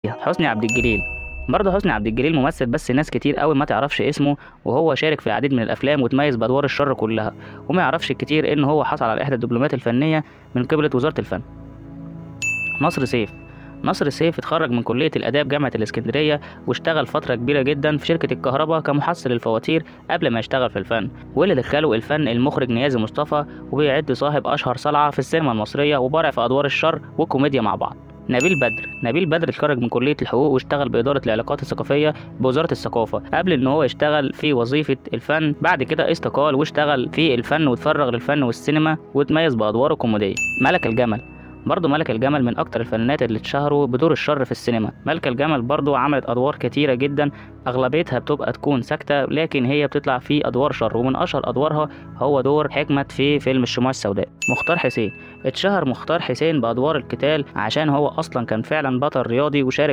حسني عبد الجليل. برضه حسني عبد الجليل ممثل بس ناس كتير قوي ما تعرفش اسمه، وهو شارك في العديد من الافلام وتميز بادوار الشر كلها، وما يعرفش كتير ان هو حصل على احدى الدبلومات الفنيه من قبل وزاره الفن. نصر سيف. نصر سيف اتخرج من كلية الآداب جامعة الإسكندرية، واشتغل فترة كبيرة جدا في شركة الكهرباء كمحصل الفواتير قبل ما يشتغل في الفن، واللي دخله الفن المخرج نيازي مصطفى، وبيعد صاحب أشهر صلعة في السينما المصرية وبارع في أدوار الشر والكوميديا مع بعض. نبيل بدر اتخرج من كلية الحقوق واشتغل بإدارة العلاقات الثقافية بوزارة الثقافة قبل إن هو يشتغل في وظيفة الفن. بعد كده استقال واشتغل في الفن واتفرغ للفن والسينما وتميز بأدواره الكوميدية. ملك الجمل. برضه ملك الجمل من اكتر الفنانات اللي اتشهروا بدور الشر في السينما. ملك الجمل برضه عملت ادوار كتيره جدا، اغلبيتها بتبقى تكون ساكته، لكن هي بتطلع في ادوار شر، ومن اشهر ادوارها هو دور حكمت في فيلم الشموع السوداء. مختار حسين. اتشهر مختار حسين بادوار القتال عشان هو اصلا كان فعلا بطل رياضي، وشارك